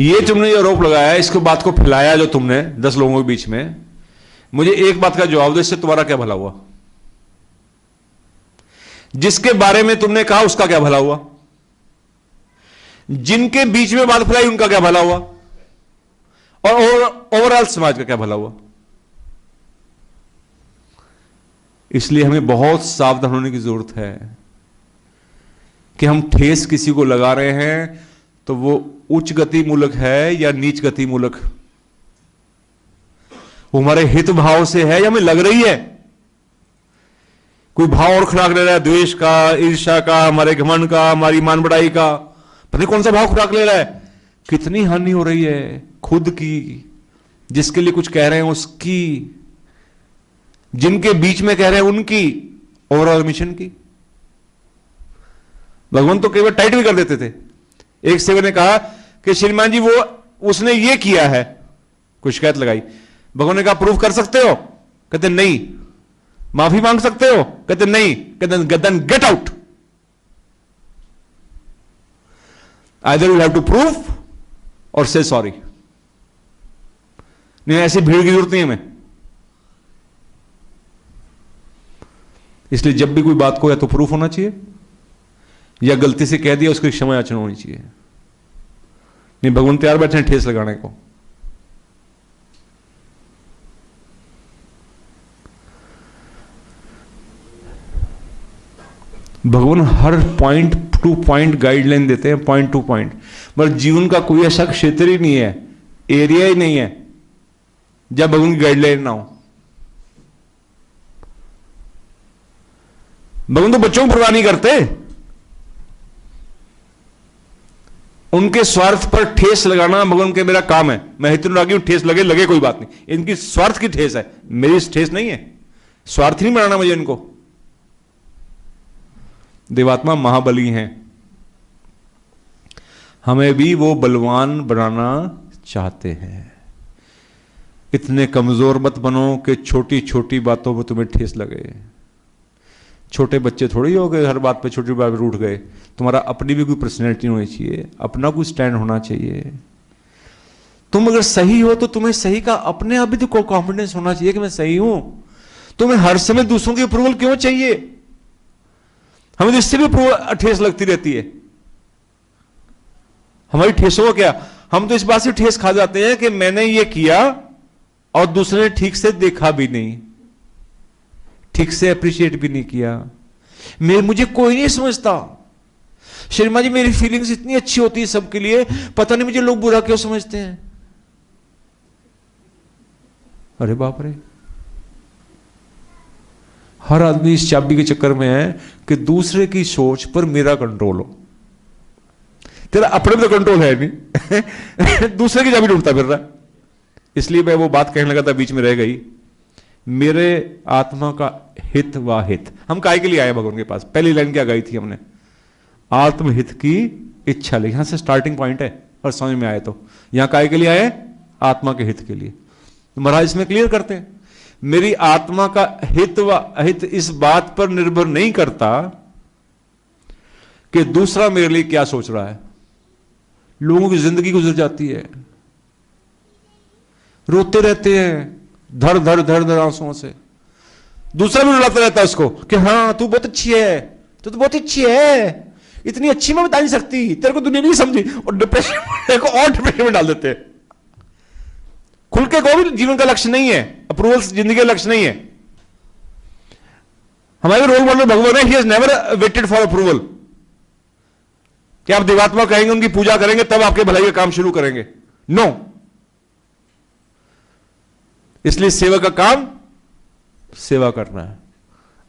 ये तुमने जो आरोप लगाया, इसको बात को फैलाया जो तुमने 10 लोगों के बीच में, मुझे एक बात का जवाब दो, इससे तुम्हारा क्या भला हुआ? जिसके बारे में तुमने कहा उसका क्या भला हुआ? जिनके बीच में बात फैलाई उनका क्या भला हुआ? और ओवरऑल समाज का क्या भला हुआ? इसलिए हमें बहुत सावधान होने की जरूरत है कि हम ठेस किसी को लगा रहे हैं तो वो उच्च गति मूलक है या नीच गति मूलक, वो हमारे हित भाव से है या हमें लग रही है। कोई भाव और खुराक ले रहा है, द्वेष का, ईर्ष्या का, हमारे घमंड का, हमारी मान बढ़ाई का, पता नहीं कौन सा भाव खुराक ले रहा है। कितनी हानि हो रही है खुद की, जिसके लिए कुछ कह रहे हैं उसकी, जिनके बीच में कह रहे हैं उनकी, ओवरऑल मिशन की। भगवान तो केवल टाइट भी कर देते थे। एक सेवक ने कहा कि श्रीमान जी वो उसने ये किया है, कोई शिकायत लगाई, भगवान ने कहा प्रूव कर सकते हो? कहते नहीं। माफी मांग सकते हो? कहते नहीं। कहते get out, either you have to prove or say sorry. नहीं, ऐसी भीड़ की जरूरत नहीं है हमें। इसलिए जब भी कोई बात को या तो प्रूफ होना चाहिए या गलती से कह दिया उसकी क्षमा याचना होनी चाहिए। नहीं, भगवान तैयार बैठे हैं ठेस लगाने को। भगवान हर पॉइंट टू पॉइंट गाइडलाइन देते हैं, पॉइंट टू पॉइंट। मगर जीवन का कोई ऐसा क्षेत्र ही नहीं है, एरिया ही नहीं है जब भगवान की गाइडलाइन ना हो। भगवान तो बच्चों को परवाह नहीं करते, उनके स्वार्थ पर ठेस लगाना भगवान के मेरा काम है। मैं हितनुरागी हूं, ठेस लगे लगे कोई बात नहीं, इनकी स्वार्थ की ठेस है, मेरी ठेस नहीं है। स्वार्थ नहीं बनाना मुझे इनको। देवात्मा महाबली हैं, हमें भी वो बलवान बनाना चाहते हैं। इतने कमजोर मत बनो कि छोटी छोटी बातों में तुम्हें ठेस लगे। छोटे बच्चे थोड़ी हो गए, हर बात पे छोटी बात पे रूठ गए। तुम्हारा अपनी भी कोई पर्सनैलिटी होनी चाहिए, अपना कोई स्टैंड होना चाहिए। तुम अगर सही हो तो तुम्हें सही का अपने आप भी तो कॉन्फिडेंस होना चाहिए कि मैं सही हूं। तुम्हें हर समय दूसरों की अप्रूवल क्यों चाहिए? हमें तो इससे भी ठेस लगती रहती है। हमारी ठेसों का क्या, हम तो इस बात से ठेस खा जाते हैं कि मैंने ये किया और दूसरे ने ठीक से देखा भी नहीं, ठीक से अप्रिशिएट भी नहीं किया, मुझे कोई नहीं समझता। शर्मा जी मेरी फीलिंग्स इतनी अच्छी होती है सबके लिए, पता नहीं मुझे लोग बुरा क्यों समझते हैं। अरे बाप रे, हर आदमी इस चाबी के चक्कर में है कि दूसरे की सोच पर मेरा कंट्रोल हो। तेरा अपने में तो कंट्रोल है नहीं दूसरे की चाबी ढूंढता फिर रहा। इसलिए मैं वो बात कहने लगा था, बीच में रह गई। मेरे आत्मा का हित व हित, हम काय के लिए आए भगवान के पास? पहली लाइन क्या गाई थी हमने? आत्महित की इच्छा ले। यहां से स्टार्टिंग पॉइंट है और समझ में आए तो यहां काय के लिए आए? आत्मा के हित के लिए। तो महाराज इसमें क्लियर करते हैं, मेरी आत्मा का हित व अहित इस बात पर निर्भर नहीं करता कि दूसरा मेरे लिए क्या सोच रहा है। लोगों की जिंदगी गुजर जाती है, रोते रहते हैं, धर धर धर धर आंसुओं से। दूसरा भी रुलाता रहता है उसको कि हाँ तू बहुत अच्छी है, तू तो बहुत अच्छी है, इतनी अच्छी मैं बता नहीं सकती, तेरे को दुनिया नहीं समझी, और डिप्रेशन को और डिप्रेशन में डाल देते हैं। खुल के को भी जीवन का लक्ष्य नहीं है, अप्रूवल जिंदगी का लक्ष्य नहीं है। हमारे रोल मॉडल भगवान है, he has never waited for approval कि आप देवात्मा कहेंगे, उनकी पूजा करेंगे तब आपके भलाई का काम शुरू करेंगे। नो इसलिए सेवा का काम सेवा करना है।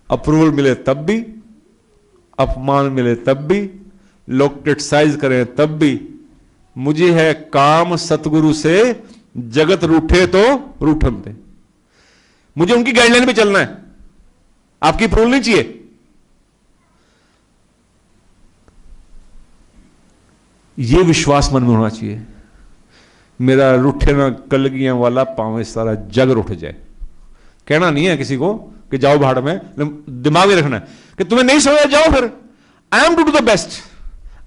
अप्रूवल मिले तब भी, अपमान मिले तब भी, लोग क्रिटिसाइज करें तब भी, मुझे है काम सतगुरु से, जगत रूठे तो रूठन दे। मुझे उनकी गाइडलाइन पे चलना है, आपकी अप्रूवल नहीं चाहिए। यह विश्वास मन में होना चाहिए, मेरा रूठे ना कलगियां वाला पावे सारा जग रूठ जाए। कहना नहीं है किसी को कि जाओ भाड़ में, दिमाग में रखना है कि तुम्हें नहीं समझा, जाओ फिर। I am to do the best,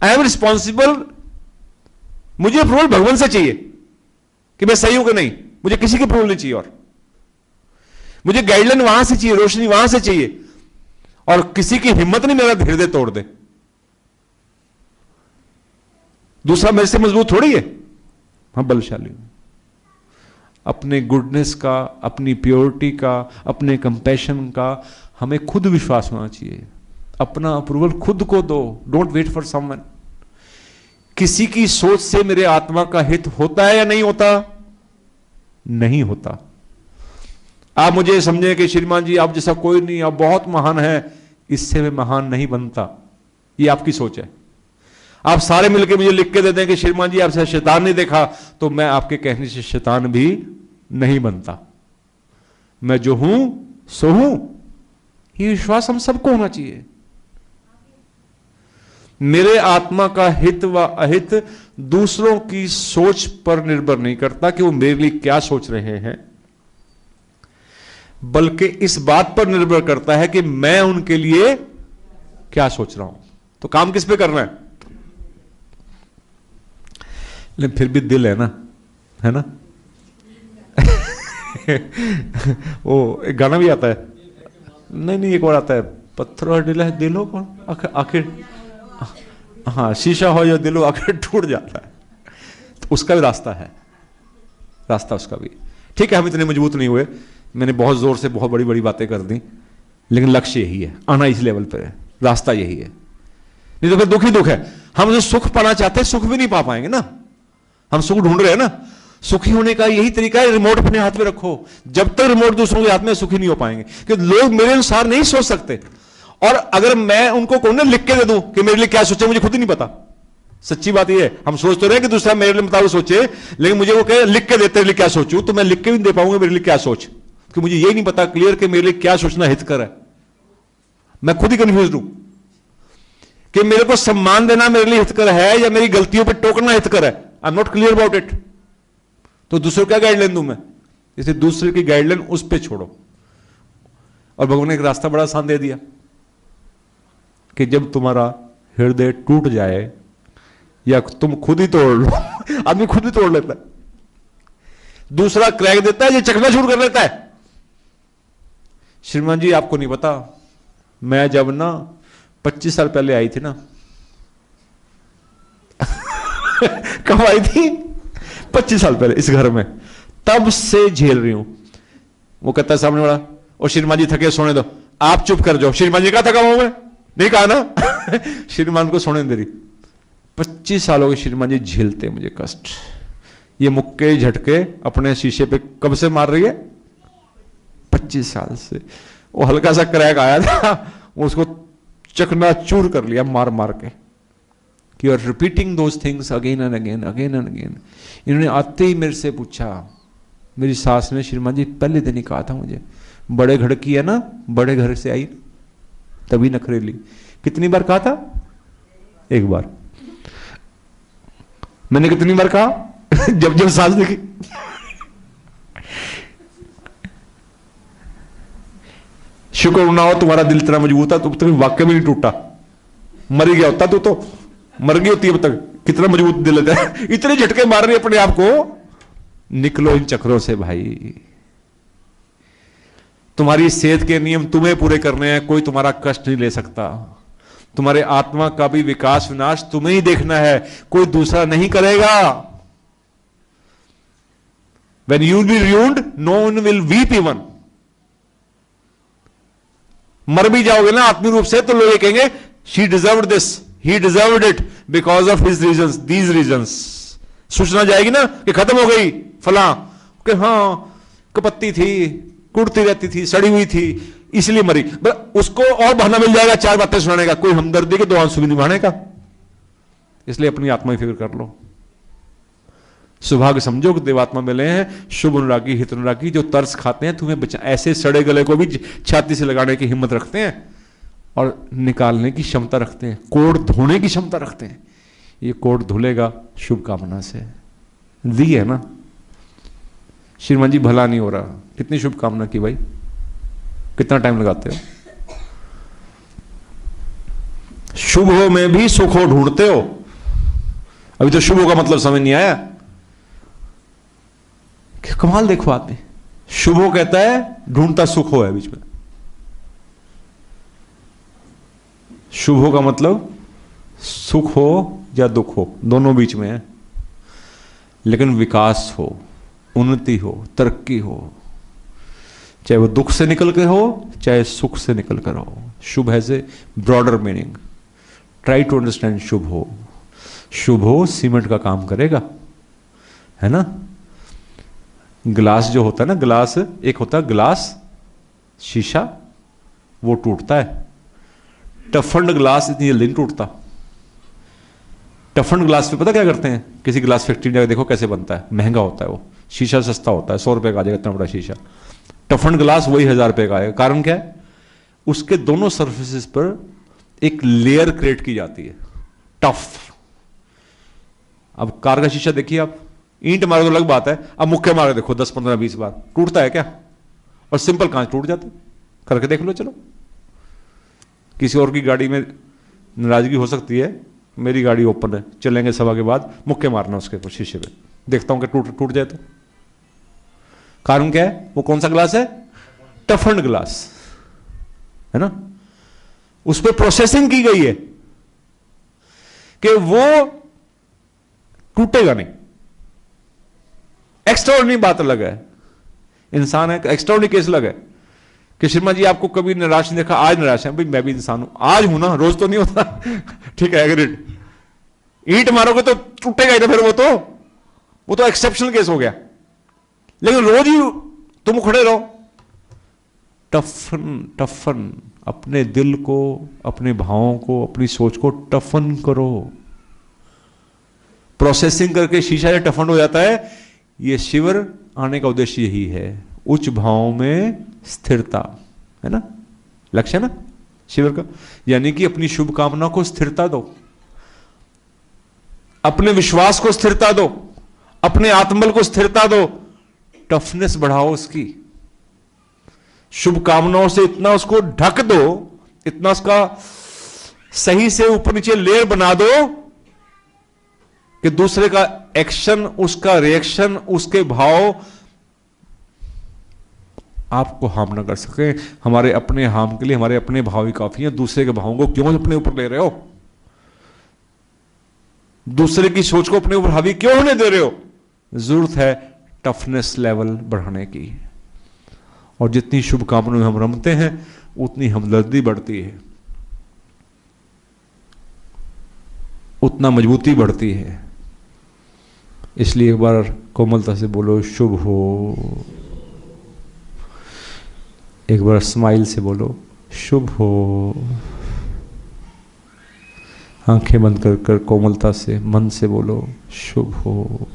I am responsible. मुझे अप्रूवल भगवान से चाहिए कि मैं सही हूं कि नहीं, मुझे किसी की अप्रूवल नहीं चाहिए, और मुझे गाइडलाइन वहां से चाहिए, रोशनी वहां से चाहिए, और किसी की हिम्मत नहीं मेरा हृदय तोड़ दे। दूसरा मेरे से मजबूत थोड़ी है, हम बलशाली हूं। अपने गुडनेस का, अपनी प्योरिटी का, अपने कंपैशन का हमें खुद विश्वास होना चाहिए। अपना अप्रूवल खुद को दो, डोंट वेट फॉर समवन। किसी की सोच से मेरे आत्मा का हित होता है या नहीं होता? नहीं होता। आप मुझे समझे कि श्रीमान जी आप जैसा कोई नहीं, आप बहुत महान है, इससे मैं महान नहीं बनता, ये आपकी सोच है। आप सारे मिलकर मुझे लिख के दे दें कि श्रीमान जी आपसे शैतान नहीं देखा, तो मैं आपके कहने से शैतान भी नहीं बनता। मैं जो हूं सो हूं, ये विश्वास हम सबको होना चाहिए। मेरे आत्मा का हित व अहित दूसरों की सोच पर निर्भर नहीं करता कि वो मेरे लिए क्या सोच रहे हैं, बल्कि इस बात पर निर्भर करता है कि मैं उनके लिए क्या सोच रहा हूं। तो काम किस पे करना है? लेकिन फिर भी दिल है ना वो एक गाना भी आता है, नहीं एक और आता है, पत्थर दिल है दिलो कौन आखिर, हाँ शीशा हो या दिलो आखिर टूट जाता है। तो उसका भी रास्ता है, रास्ता उसका भी ठीक है। हम इतने मजबूत नहीं हुए, मैंने बहुत जोर से बहुत बड़ी बड़ी बातें कर दी, लेकिन लक्ष्य यही है, आना इस लेवल पे है, रास्ता यही है। नहीं तो फिर दुख ही दुख है। हम जो सुख पाना चाहते हैं सुख भी नहीं पा पाएंगे ना। हम सुख ढूंढ रहे हैं ना, सुखी होने का यही तरीका है, रिमोट अपने हाथ में रखो। जब तक रिमोट दूसरों के हाथ में, सुखी नहीं हो पाएंगे, क्योंकि लोग मेरे अनुसार नहीं सोच सकते। और अगर मैं उनको कौन लिख के दे दूं कि मेरे लिए क्या सोचे, मुझे खुद ही नहीं पता। सच्ची बात यह है, हम सोच तो रहे कि दूसरा मेरे लिए मुताबिक सोचे, लेकिन मुझे वो कहे लिख के देते मेरे लिए क्या सोचूं, तो मैं लिख के भी नहीं दे पाऊंगा मेरे लिए क्या सोच, कि मुझे यही नहीं पता क्लियर कि मेरे लिए क्या सोचना हितकर है। मैं खुद ही कंफ्यूज हूं कि मेरे को सम्मान देना मेरे लिए हितकर है या मेरी गलतियों पर टोकना हितकर है। I am not clear about it. तो दूसरों क्या गाइडलाइन दूं मैं? इसलिए दूसरे की गाइडलाइन उस पर छोड़ो। और भगवान ने एक रास्ता बड़ा आसान दे दिया कि जब तुम्हारा हृदय टूट जाए या तुम खुद ही तोड़ लो आदमी खुद ही तोड़ लेता है, दूसरा क्रैक देता है, ये चकना शुरू कर लेता है। श्रीमान जी आपको नहीं पता, मैं जब ना 25 साल पहले आई थी ना कब आई थी? 25 साल पहले इस घर में, तब से झेल रही हूं। वो कहता है सामने वाला, और श्रीमान जी थके सोने दो, आप चुप कर जाओ। श्रीमान जी कहा थका हूं मैं, नहीं कहा ना श्रीमान को सोने दे रही। 25 सालों के श्रीमान जी झेलते मुझे कष्ट, ये मुक्के झटके अपने शीशे पे कब से मार रही है? 25 साल से। वो हल्का सा क्रैक आया था, उसको चकनाचूर कर लिया मार मार के। You are repeating those things again and again, again and again. इन्होंने आते ही मेरे से पूछा, मेरी सास ने, श्रीमान जी पहले दिन ही कहा था मुझे, बड़े घर की है ना, बड़े घर से आई तभी नखरेली। कितनी बार कहा था? एक बार। मैंने कितनी बार कहा? जब जब सास देखी शुक्र ना हो तुम्हारा दिल इतना मजबूत है, तो तुम्हें वाक्य में नहीं टूटा, मर ही गया होता तो मर गई होती है अब तक। कितना मजबूत दिल है, इतने झटके मार रही अपने आप को। निकलो इन चक्रों से भाई, तुम्हारी सेहत के नियम तुम्हें पूरे करने हैं, कोई तुम्हारा कष्ट नहीं ले सकता। तुम्हारे आत्मा का भी विकास विनाश तुम्हें ही देखना है, कोई दूसरा नहीं करेगा। When you will be ruined, no one will weep even. मर भी जाओगे ना आत्मीय रूप से तो लोग ये कहेंगे she deserved this, he deserved it because of his reasons, these reasons. सूचना जाएगी ना कि खत्म हो गई फला, कि हाँ कपत्ती थी, कुड़ती रहती थी, सड़ी हुई थी, इसलिए मरी। उसको और बहाना मिल जाएगा चार बातें सुनाने का, कोई हमदर्दी के दो आंसू भी नहीं बहाने का। इसलिए अपनी आत्मा की फिक्र कर लो। सौभाग्य समझो कि देवात्मा मिले हैं, शुभ अनुरागी हित अनुरागी, जो तरस खाते हैं तुम्हें बचा, ऐसे सड़े गले को भी छाती से लगाने की हिम्मत रखते हैं और निकालने की क्षमता रखते हैं, कोड़ धोने की क्षमता रखते हैं। ये कोड़ धुलेगा शुभकामना से, दी है ना। श्रीमान जी भला नहीं हो रहा, कितनी शुभकामना की भाई, कितना टाइम लगाते हो। शुभ हो में भी सुख हो ढूंढते हो। अभी तो शुभ हो का मतलब समझ नहीं आया। कमाल देखो आदमी, शुभ हो कहता है, ढूंढता सुख हो है बीच में। शुभ हो का मतलब सुख हो या दुख हो, दोनों बीच में है। लेकिन विकास हो, उन्नति हो, तरक्की हो, चाहे वो दुख से निकल के हो चाहे सुख से निकल कर हो। शुभ has a broader meaning. Try to understand शुभ हो। शुभ हो सीमेंट का काम करेगा, है ना। गिलास जो होता है ना, गिलास एक होता है गिलास शीशा, वो टूटता है। टफन्ड गिलास इतनी जल्दी नहीं टूटता। टफन्ड गिलास पे पता क्या करते हैं, किसी गिलास फैक्ट्री जाकर देखो कैसे बनता है, महंगा होता है वो। शीशा सस्ता होता है, 100 रुपए का आ जाएगा इतना बड़ा शीशा। टफन्ड गिलास वही 1000 रुपए का आएगा। कारण क्या है, उसके दोनों सर्फेसिस पर एक लेयर क्रिएट की जाती है, टफ। अब कार का शीशा देखिए आप, ईंट मारो तो अलग बात है, अब मुक्के मारो देखो 10 15 20 बार, टूटता है क्या। और सिंपल कांच टूट जाता है, करके देख लो। चलो किसी और की गाड़ी में नाराजगी हो सकती है, मेरी गाड़ी ओपन है, चलेंगे सभा के बाद, मुक्के मारना उसके ऊपर शीशे पे, देखता हूं कि टूट जाए तो। कारण क्या है, वो कौन सा ग्लास है, टफन्ड ग्लास है ना। उस पर प्रोसेसिंग की गई है कि वो टूटेगा नहीं। एक्स्ट्राऑर्डिनरी बात अलग है, इंसान है, एक्स्ट्राऑर्डिनरी केस अलग है कि शर्मा जी आपको कभी निराश नहीं देखा, आज निराश है। भाई मैं भी इंसान हूं, आज हूं ना, रोज तो नहीं होता। ठीक है, एग्रीड। ईंट मारोगे तो टूटेगा ही ना, फिर वो तो एक्सेप्शनल केस हो गया। लेकिन रोज ही तुम खड़े रहो। टफन अपने दिल को, अपने भावों को, अपनी सोच को टफन करो। प्रोसेसिंग करके शीशा जब टफन हो जाता है, ये शिविर आने का उद्देश्य यही है, उच्च भावों में स्थिरता, है ना, लक्ष्य है ना शिविर का। यानी कि अपनी शुभकामना को स्थिरता दो, अपने विश्वास को स्थिरता दो, अपने आत्मबल को स्थिरता दो, टफनेस बढ़ाओ उसकी। शुभकामनाओं से इतना उसको ढक दो, इतना उसका सही से ऊपर नीचे लेयर बना दो कि दूसरे का एक्शन, उसका रिएक्शन, उसके भाव आपको हार्म ना कर सके। हमारे अपने हार्म के लिए हमारे अपने भाव ही काफी हैं, दूसरे के भावों को क्यों अपने ऊपर ले रहे हो, दूसरे की सोच को अपने ऊपर हावी क्यों होने दे रहे हो। जरूरत है टफनेस लेवल बढ़ाने की। और जितनी शुभकामनाओं में हम रमते हैं उतनी हमदर्दी बढ़ती है, उतना मजबूती बढ़ती है। इसलिए एक बार कोमलता से बोलो शुभ हो, एक बार स्माइल से बोलो शुभ हो। आंखें बंद कर कर कोमलता से, मन से बोलो शुभ हो।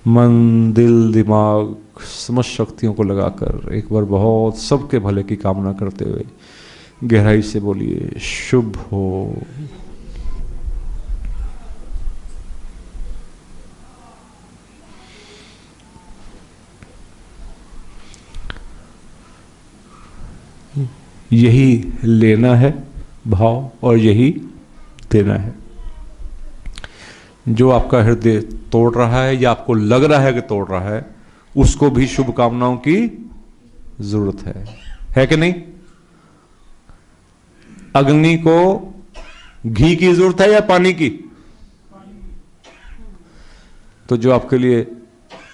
मन, दिल, दिमाग, समस्त शक्तियों को लगाकर एक बार बहुत सबके भले की कामना करते हुए गहराई से बोलिए शुभ हो। यही लेना है भाव और यही देना है। जो आपका हृदय तोड़ रहा है या आपको लग रहा है कि तोड़ रहा है, उसको भी शुभकामनाओं की जरूरत है कि नहीं? अग्नि को घी की जरूरत है या पानी की? तो जो आपके लिए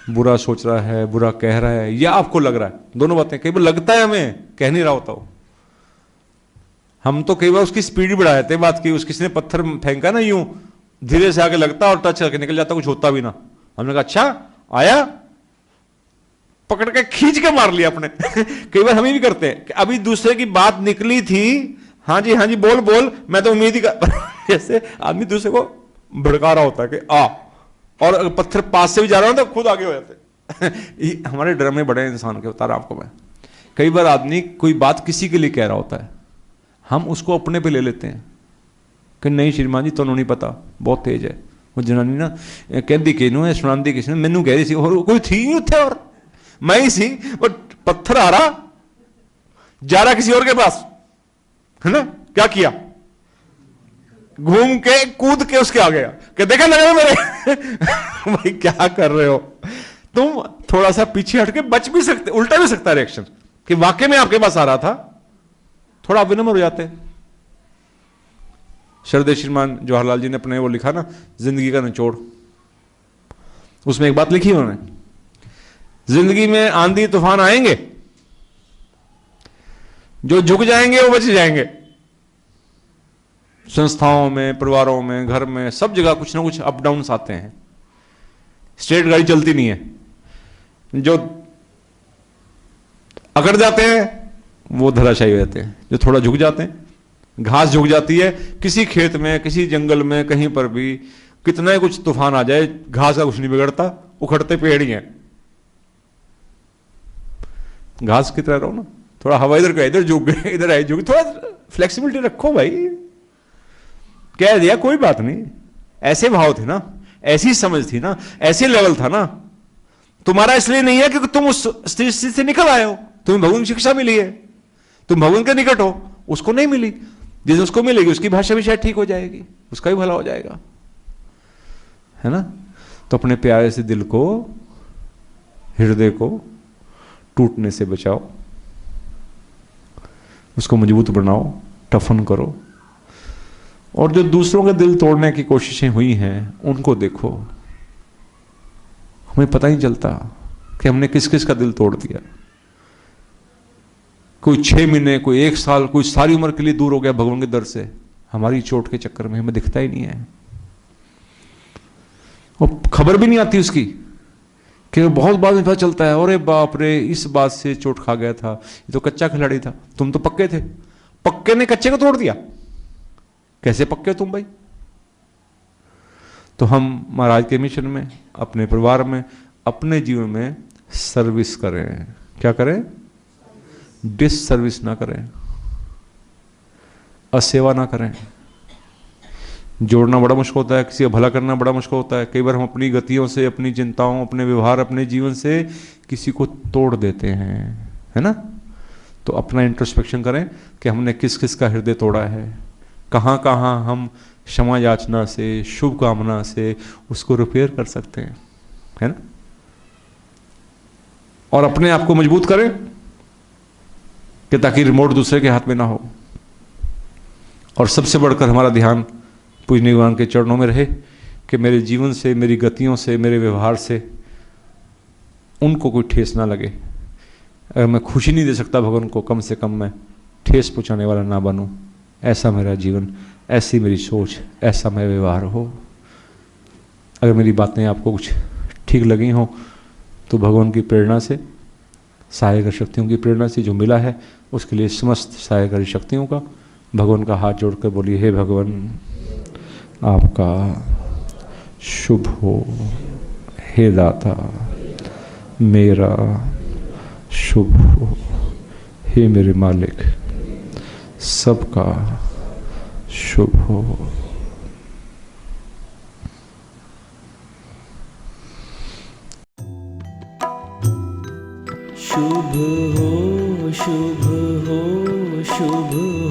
बुरा सोच रहा है, बुरा कह रहा है, या आपको लग रहा है, दोनों बातें, कई बार लगता है हमें, कह नहीं रहा होता हो। हम तो कई बार उसकी स्पीड बढ़ा देते हैं बात की। उस किसी ने पत्थर फेंका ना, यूं धीरे से आगे लगता और टच करके निकल जाता, कुछ होता भी ना। हमने कहा अच्छा आया, पकड़ के खींच के मार लिया अपने। कई बार हम ही भी करते हैं कि अभी दूसरे की बात निकली थी, हाँ जी बोल बोल, मैं तो उम्मीद ही कर जैसे आदमी दूसरे को भड़का रहा होता है कि आ, और पत्थर पास से भी जा रहा हो तो खुद आगे हो जाते। हमारे ड्रामे बड़े इंसान के, बता रहा आपको मैं। कई बार आदमी कोई बात किसी के लिए कह रहा होता है, हम उसको अपने पे ले लेते हैं कि नहीं श्रीमान जी ਤੁਹਾਨੂੰ नहीं पता, बहुत तेज है वो जनानी ना, कहती किनू है, सुनाती किसी ने, मैनू कह रही सी, और कोई थी नहीं उत्थे, और मैं ही सी, और पत्थर आ रहा जा रहा किसी और के पास, है ना? क्या किया? घूम के कूद के उसके आ गया कि देखा लगा मेरे। भाई क्या कर रहे हो तुम? थोड़ा सा पीछे हट के बच भी सकते, उल्टा भी सकता है रिएक्शन कि वाकई में आपके पास आ रहा था, थोड़ा विनम्र हो जाते। श्रद्धेय श्रीमान जवाहरलाल जी ने अपने वो लिखा ना, जिंदगी का निचोड़, उसमें एक बात लिखी उन्होंने, जिंदगी में आंधी तूफान आएंगे, जो झुक जाएंगे वो बच जाएंगे। संस्थाओं में, परिवारों में, घर में, सब जगह कुछ ना कुछ अप डाउन आते हैं। स्ट्रेट गाड़ी चलती नहीं है। जो अकड़ जाते हैं वो धराशायी हो जाते हैं, जो थोड़ा झुक जाते हैं, घास झुक जाती है। किसी खेत में, किसी जंगल में, कहीं पर भी कितना ही कुछ तूफान आ जाए, घास का कुछ नहीं बिगड़ता, उखड़ते पेड़ ही हैं। घास की तरह रहो ना, थोड़ा हवा इधर का इधर झुक गए, इधर आई झुक, थोड़ा फ्लेक्सिबिलिटी रखो भाई। कह दिया कोई बात नहीं, ऐसे भाव थे ना, ऐसी समझ थी ना, ऐसे लेवल था ना। तुम्हारा इसलिए नहीं है क्योंकि तुम उस स्थिति से निकल आए हो, तुम्हें भगवान की शिक्षा मिली है, तुम भगवान के निकट हो, उसको नहीं मिली। जिस उसको मिलेगी उसकी भाषा भी शायद ठीक हो जाएगी, उसका भी भला हो जाएगा, है ना? तो अपने प्यारे से दिल को, हृदय को टूटने से बचाओ, उसको मजबूत बनाओ, टफन करो। और जो दूसरों के दिल तोड़ने की कोशिशें हुई हैं उनको देखो, हमें पता ही चलता कि हमने किस किस का दिल तोड़ दिया। कोई 6 महीने, कोई 1 साल, कोई सारी उम्र के लिए दूर हो गया भगवान के दर से, हमारी चोट के चक्कर में, हमें दिखता ही नहीं है। और खबर भी नहीं आती उसकी, कि बहुत बाद में पता चलता है, अरे बाप रे इस बात से चोट खा गया था, ये तो कच्चा खिलाड़ी था, तुम तो पक्के थे, पक्के ने कच्चे को तोड़ दिया। कैसे पक्के हो तुम भाई? तो हम महाराज के मिशन में, अपने परिवार में, अपने जीवन में सर्विस करें। क्या करें? डिस सर्विस ना करें, असेवा ना करें। जोड़ना बड़ा मुश्किल होता है, किसी का भला करना बड़ा मुश्किल होता है। कई बार हम अपनी गतियों से, अपनी चिंताओं, अपने व्यवहार, अपने जीवन से किसी को तोड़ देते हैं, है ना? तो अपना इंट्रोस्पेक्शन करें कि हमने किस किस का हृदय तोड़ा है, कहाँ कहाँ हम क्षमा याचना से, शुभ कामना से उसको रिपेयर कर सकते हैं, है ना? और अपने आप को मजबूत करें कि ताकि रिमोट दूसरे के हाथ में ना हो। और सबसे बढ़कर हमारा ध्यान पूजनीय भगवान के चरणों में रहे कि मेरे जीवन से, मेरी गतियों से, मेरे व्यवहार से उनको कोई ठेस ना लगे। अगर मैं खुशी नहीं दे सकता भगवान को, कम से कम मैं ठेस पहुंचाने वाला ना बनूं। ऐसा मेरा जीवन, ऐसी मेरी सोच, ऐसा मेरा व्यवहार हो। अगर मेरी बातें आपको कुछ ठीक लगी हों तो भगवान की प्रेरणा से, सहायक शक्तियों की प्रेरणा से जो मिला है, उसके लिए समस्त सहायक शक्तियों का भगवान का हाथ जोड़कर बोलिए, हे भगवान आपका शुभ हो, हे दाता मेरा शुभ हो, हे मेरे मालिक सबका शुभ हो। शुभ हो, शुभ हो, शुभ